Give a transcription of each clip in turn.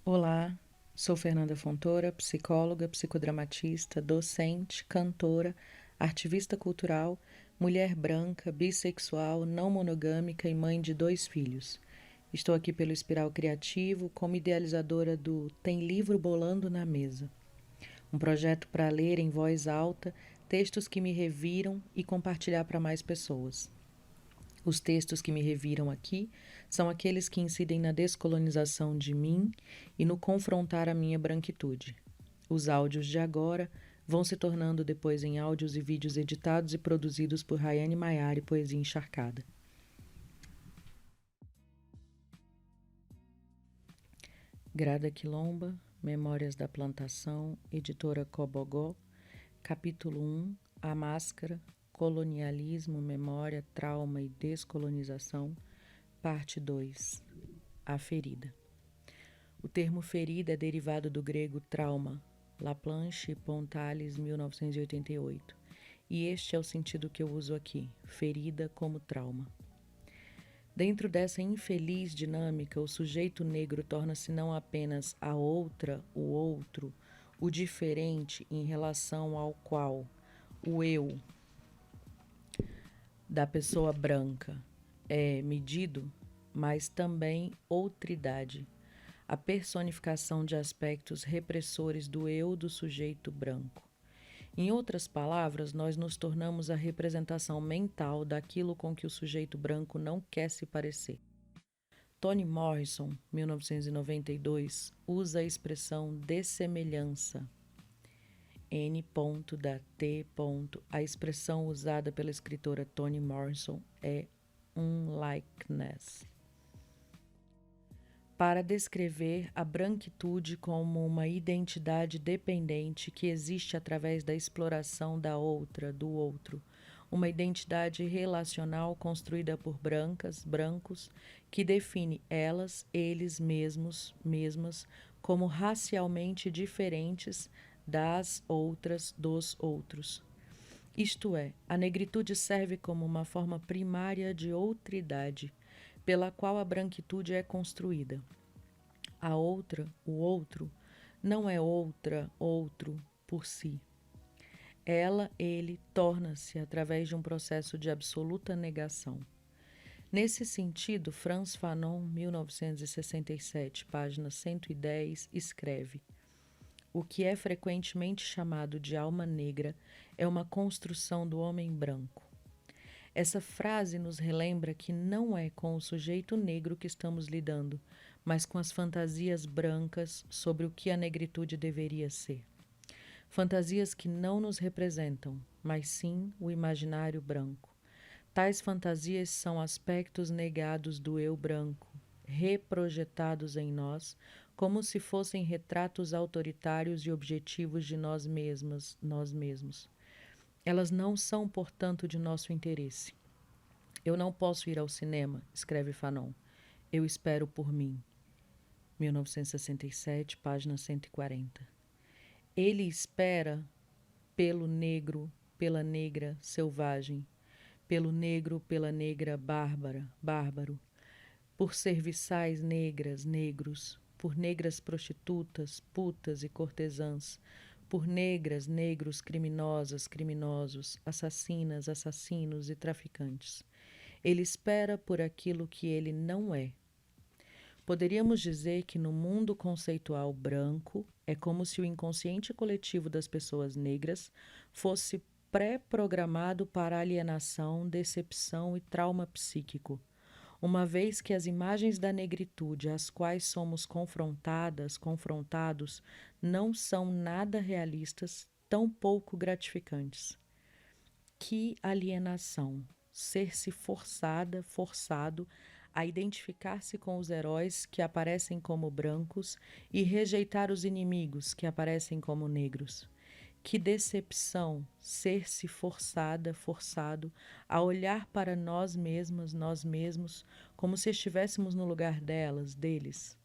Olá, sou Fernanda Fontoura, psicóloga, psicodramatista, docente, cantora, ativista cultural, mulher branca, bissexual, não monogâmica e mãe de 2 filhos. Estou aqui pelo Espiral Criativo como idealizadora do Tem Livro Bolando na Mesa, um projeto para ler em voz alta textos que me reviram e compartilhar para mais pessoas. Os textos que me reviram aqui são aqueles que incidem na descolonização de mim e no confrontar a minha branquitude. Os áudios de agora vão se tornando depois em áudios e vídeos editados e produzidos por Rayane Maiara e Poesia Encharcada. Grada Quilomba, Memórias da Plantação, Editora Cobogó, Capítulo 1, A Máscara, Colonialismo, Memória, Trauma e Descolonização, Parte 2, A Ferida. O termo ferida é derivado do grego trauma, Laplanche, Pontales, 1988, e este é o sentido que eu uso aqui, ferida como trauma. Dentro dessa infeliz dinâmica, o sujeito negro torna-se não apenas a outra, o outro, o diferente em relação ao qual o eu da pessoa branca é medido, mas também outridade, a personificação de aspectos repressores do eu do sujeito branco. Em outras palavras, nós nos tornamos a representação mental daquilo com que o sujeito branco não quer se parecer. Toni Morrison, 1992, usa a expressão dessemelhança. N.T. A expressão usada pela escritora Toni Morrison é unlikeness, para descrever a branquitude como uma identidade dependente que existe através da exploração da outra, do outro, uma identidade relacional construída por brancas, brancos, que define elas, eles mesmos, mesmas, como racialmente diferentes das outras, dos outros. Isto é, a negritude serve como uma forma primária de outridade, pela qual a branquitude é construída. A outra, o outro, não é outra, outro por si. Ela, ele, torna-se através de um processo de absoluta negação. Nesse sentido, Frantz Fanon, 1967, página 110, escreve: o que é frequentemente chamado de alma negra é uma construção do homem branco. Essa frase nos relembra que não é com o sujeito negro que estamos lidando, mas com as fantasias brancas sobre o que a negritude deveria ser. Fantasias que não nos representam, mas sim o imaginário branco. Tais fantasias são aspectos negados do eu branco, reprojetados em nós, como se fossem retratos autoritários e objetivos de nós mesmas, nós mesmos. Elas não são, portanto, de nosso interesse. Eu não posso ir ao cinema, escreve Fanon. Eu espero por mim. 1967, página 140. Ele espera pelo negro, pela negra selvagem, pelo negro, pela negra bárbara, bárbaro, por serviçais negras, negros, por negras prostitutas, putas e cortesãs, por negras, negros, criminosas, criminosos, assassinas, assassinos e traficantes. Ele espera por aquilo que ele não é. Poderíamos dizer que no mundo conceitual branco é como se o inconsciente coletivo das pessoas negras fosse pré-programado para alienação, decepção e trauma psíquico, uma vez que as imagens da negritude às quais somos confrontados, não são nada realistas, tampouco gratificantes. Que alienação! Ser-se forçado a identificar-se com os heróis que aparecem como brancos e rejeitar os inimigos que aparecem como negros. Que decepção ser-se forçado a olhar para nós mesmas, nós mesmos, como se estivéssemos no lugar delas, deles.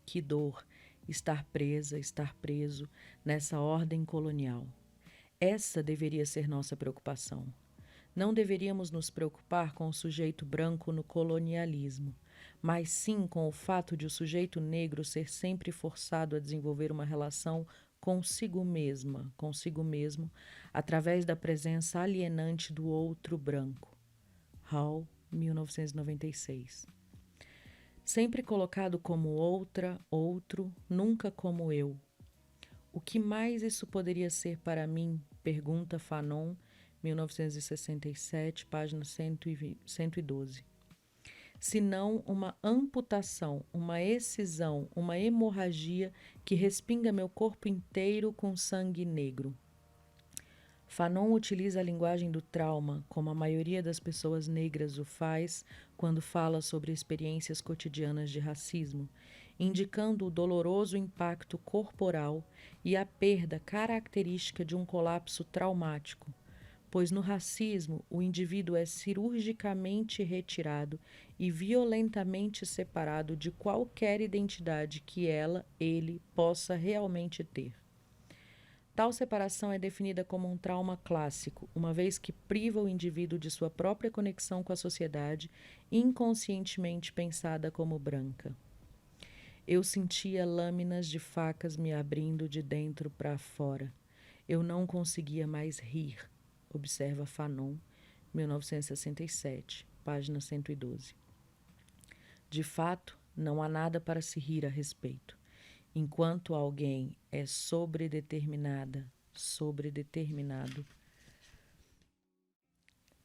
Que dor estar presa, estar preso nessa ordem colonial. Essa deveria ser nossa preocupação. Não deveríamos nos preocupar com o sujeito branco no colonialismo, mas sim com o fato de o sujeito negro ser sempre forçado a desenvolver uma relação consigo mesmo, através da presença alienante do outro branco. Hall, 1996. Sempre colocado como outra, outro, nunca como eu. O que mais isso poderia ser para mim? Pergunta Fanon, 1967, página 112. Se não uma amputação, uma excisão, uma hemorragia que respinga meu corpo inteiro com sangue negro. Fanon utiliza a linguagem do trauma, como a maioria das pessoas negras o faz quando fala sobre experiências cotidianas de racismo, indicando o doloroso impacto corporal e a perda característica de um colapso traumático, pois no racismo o indivíduo é cirurgicamente retirado e violentamente separado de qualquer identidade que ela, ele, possa realmente ter. Tal separação é definida como um trauma clássico, uma vez que priva o indivíduo de sua própria conexão com a sociedade, inconscientemente pensada como branca. Eu sentia lâminas de facas me abrindo de dentro para fora. Eu não conseguia mais rir, observa Fanon, 1967, página 112. De fato, não há nada para se rir a respeito. Enquanto alguém é sobredeterminado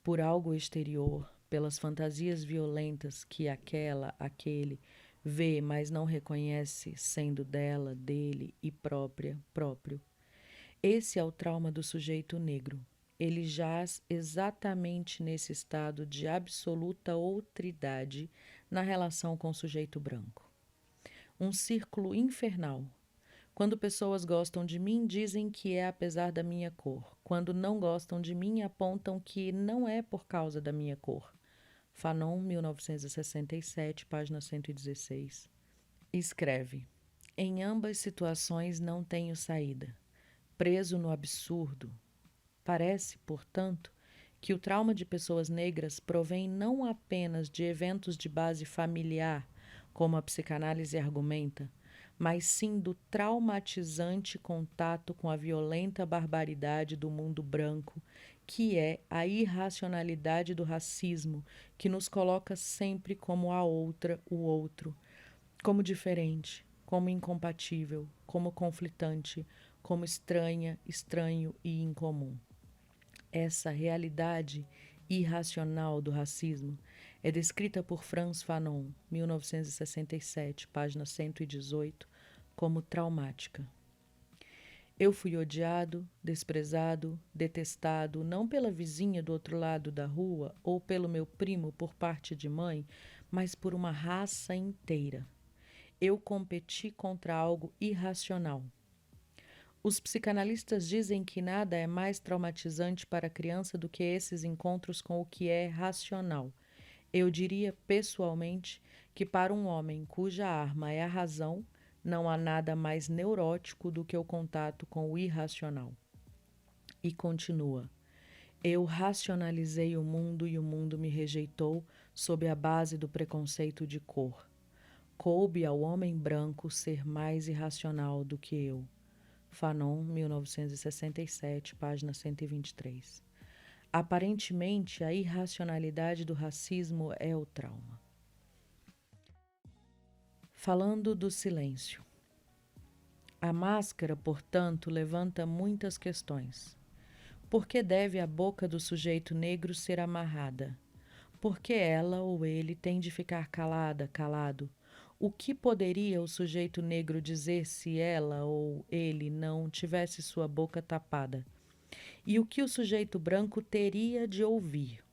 por algo exterior, pelas fantasias violentas que aquele, vê, mas não reconhece sendo dela, dele e próprio. Esse é o trauma do sujeito negro. Ele jaz exatamente nesse estado de absoluta outridade na relação com o sujeito branco. Um círculo infernal. Quando pessoas gostam de mim, dizem que é apesar da minha cor. Quando não gostam de mim, apontam que não é por causa da minha cor. Fanon, 1967, página 116. Escreve: em ambas situações não tenho saída. Preso no absurdo. Parece, portanto, que o trauma de pessoas negras provém não apenas de eventos de base familiar, como a psicanálise argumenta, mas sim do traumatizante contato com a violenta barbaridade do mundo branco, que é a irracionalidade do racismo, que nos coloca sempre como a outra, o outro, como diferente, como incompatível, como conflitante, como estranha, estranho e incomum. Essa realidade irracional do racismo é descrita por Frantz Fanon, 1967, página 118, como traumática. Eu fui odiado, desprezado, detestado, não pela vizinha do outro lado da rua ou pelo meu primo por parte de mãe, mas por uma raça inteira. Eu competi contra algo irracional. Os psicanalistas dizem que nada é mais traumatizante para a criança do que esses encontros com o que é racional. Eu diria, pessoalmente, que para um homem cuja arma é a razão, não há nada mais neurótico do que o contato com o irracional. E continua: eu racionalizei o mundo e o mundo me rejeitou sob a base do preconceito de cor. Coube ao homem branco ser mais irracional do que eu. Fanon, 1967, página 123. Aparentemente, a irracionalidade do racismo é o trauma. Falando do silêncio. A máscara, portanto, levanta muitas questões. Por que deve a boca do sujeito negro ser amarrada? Por que ela ou ele tem de ficar calado? O que poderia o sujeito negro dizer se ela ou ele não tivesse sua boca tapada? E o que o sujeito branco teria de ouvir?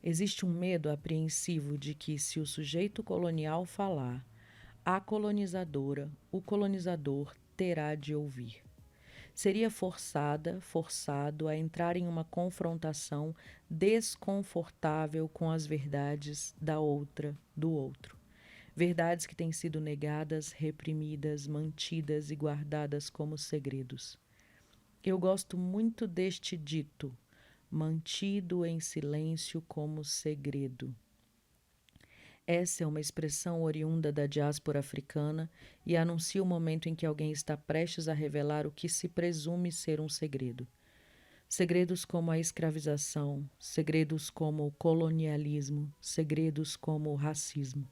Existe um medo apreensivo de que, se o sujeito colonial falar, a colonizadora, o colonizador terá de ouvir. Seria forçado a entrar em uma confrontação desconfortável com as verdades da outra, do outro. Verdades que têm sido negadas, reprimidas, mantidas e guardadas como segredos. Eu gosto muito deste dito, mantido em silêncio como segredo. Essa é uma expressão oriunda da diáspora africana e anuncia o momento em que alguém está prestes a revelar o que se presume ser um segredo. Segredos como a escravização, segredos como o colonialismo, segredos como o racismo.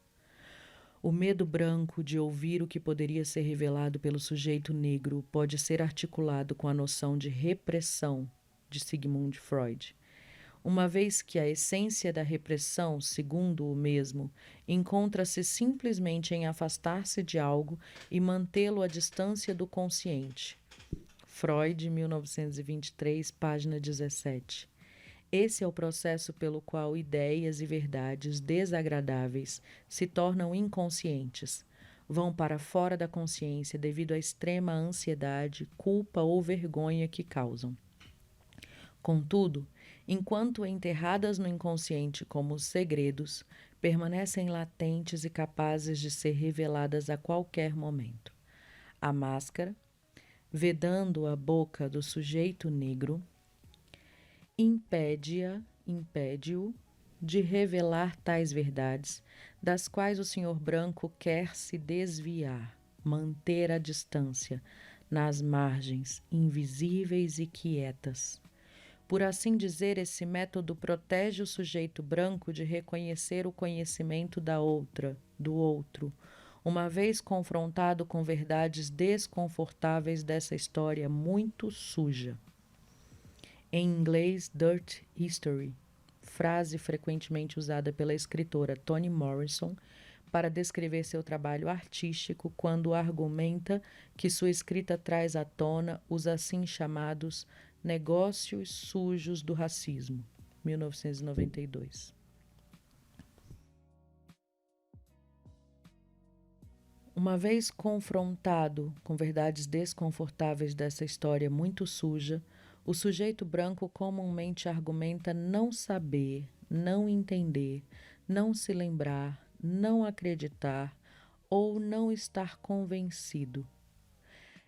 O medo branco de ouvir o que poderia ser revelado pelo sujeito negro pode ser articulado com a noção de repressão de Sigmund Freud, uma vez que a essência da repressão, segundo o mesmo, encontra-se simplesmente em afastar-se de algo e mantê-lo à distância do consciente. Freud, 1923, página 17. Esse é o processo pelo qual ideias e verdades desagradáveis se tornam inconscientes, vão para fora da consciência devido à extrema ansiedade, culpa ou vergonha que causam. Contudo, enquanto enterradas no inconsciente como segredos, permanecem latentes e capazes de ser reveladas a qualquer momento. A máscara, vedando a boca do sujeito negro, impede-o de revelar tais verdades, das quais o senhor branco quer se desviar, manter a distância, nas margens, invisíveis e quietas. Por assim dizer, esse método protege o sujeito branco de reconhecer o conhecimento da outra, do outro, uma vez confrontado com verdades desconfortáveis dessa história muito suja. Em inglês, Dirt History, frase frequentemente usada pela escritora Toni Morrison para descrever seu trabalho artístico quando argumenta que sua escrita traz à tona os assim chamados negócios sujos do racismo, 1992. Uma vez confrontado com verdades desconfortáveis dessa história muito suja, o sujeito branco comumente argumenta não saber, não entender, não se lembrar, não acreditar ou não estar convencido.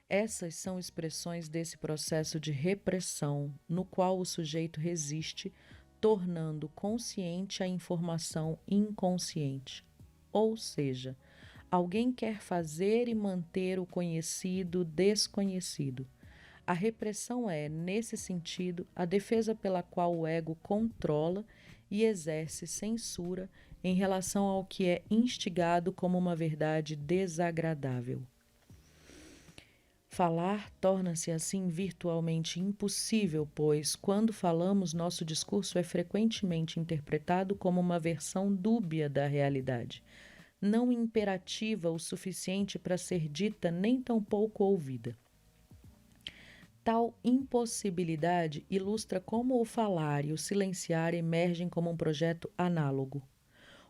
Essas são expressões desse processo de repressão no qual o sujeito resiste, tornando consciente a informação inconsciente. Ou seja, alguém quer fazer e manter o conhecido desconhecido. A repressão é, nesse sentido, a defesa pela qual o ego controla e exerce censura em relação ao que é instigado como uma verdade desagradável. Falar torna-se assim virtualmente impossível, pois, quando falamos, nosso discurso é frequentemente interpretado como uma versão dúbia da realidade, não imperativa o suficiente para ser dita nem tampouco ouvida. Tal impossibilidade ilustra como o falar e o silenciar emergem como um projeto análogo.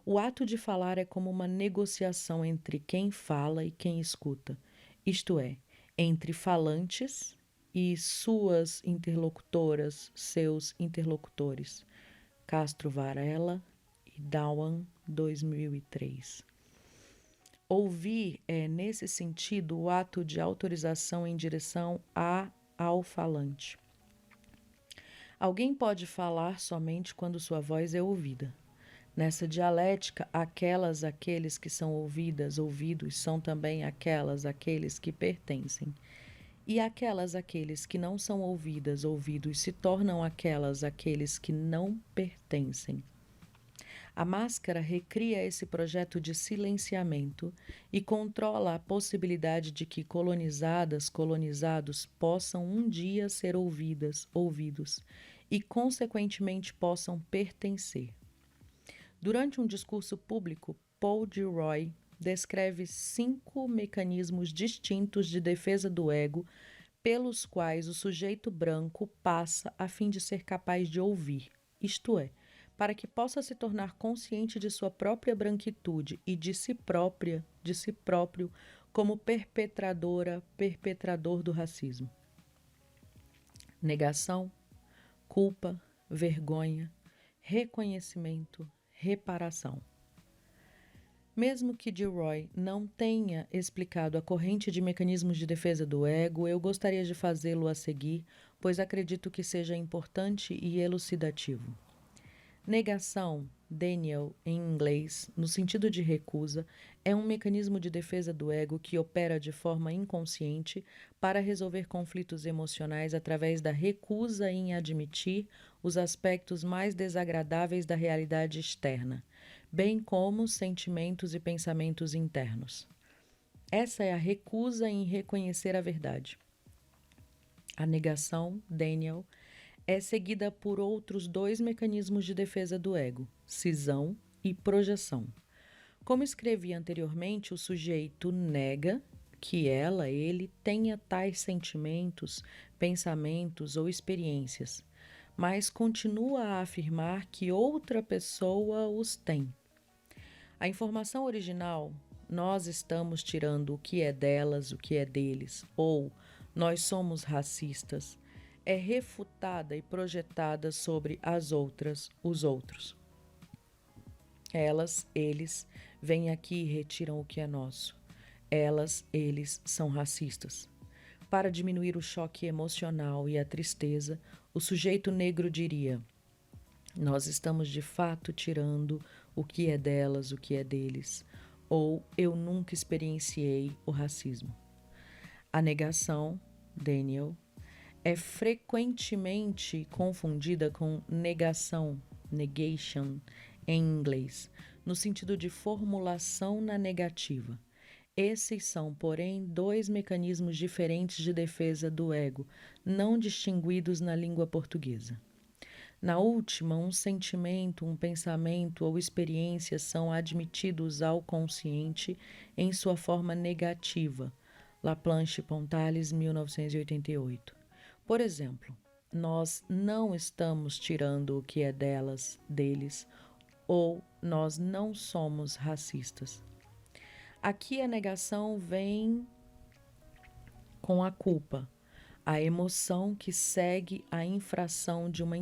O ato de falar é como uma negociação entre quem fala e quem escuta, isto é, entre falantes e suas interlocutoras, seus interlocutores. Castro Varela e Dawan, 2003. Ouvir é, nesse sentido, o ato de autorização em direção ao falante. Alguém pode falar somente quando sua voz é ouvida. Nessa dialética, aqueles que são ouvidos, são também aqueles que pertencem. E aqueles que não são ouvidos, se tornam aqueles que não pertencem. A máscara recria esse projeto de silenciamento e controla a possibilidade de que colonizados possam um dia ser ouvidos e, consequentemente, possam pertencer. Durante um discurso público, Paul Gilroy descreve 5 mecanismos distintos de defesa do ego pelos quais o sujeito branco passa a fim de ser capaz de ouvir, isto é, para que possa se tornar consciente de sua própria branquitude e de si próprio como perpetrador do racismo. Negação, culpa, vergonha, reconhecimento, reparação. Mesmo que Gilroy não tenha explicado a corrente de mecanismos de defesa do ego, eu gostaria de fazê-lo a seguir, pois acredito que seja importante e elucidativo. Negação, denial, em inglês, no sentido de recusa, é um mecanismo de defesa do ego que opera de forma inconsciente para resolver conflitos emocionais através da recusa em admitir os aspectos mais desagradáveis da realidade externa, bem como sentimentos e pensamentos internos. Essa é a recusa em reconhecer a verdade. A negação, denial, é seguida por outros dois mecanismos de defesa do ego, cisão e projeção. Como escrevi anteriormente, o sujeito nega que ela, ele, tenha tais sentimentos, pensamentos ou experiências, mas continua a afirmar que outra pessoa os tem. A informação original, nós estamos tirando o que é delas, o que é deles, ou nós somos racistas, é refutada e projetada sobre as outras, os outros. Elas, eles, vêm aqui e retiram o que é nosso. Elas, eles, são racistas. Para diminuir o choque emocional e a tristeza, o sujeito negro diria: nós estamos de fato tirando o que é delas, o que é deles, ou eu nunca experienciei o racismo. A negação, denial, é frequentemente confundida com negação, negation, em inglês, no sentido de formulação na negativa. Esses são, porém, dois mecanismos diferentes de defesa do ego, não distinguidos na língua portuguesa. Na última, um sentimento, um pensamento ou experiência são admitidos ao consciente em sua forma negativa. Laplanche Pontales, 1988. Por exemplo, nós não estamos tirando o que é delas, deles, ou nós não somos racistas. Aqui a negação vem com a culpa, a emoção que segue a infração de uma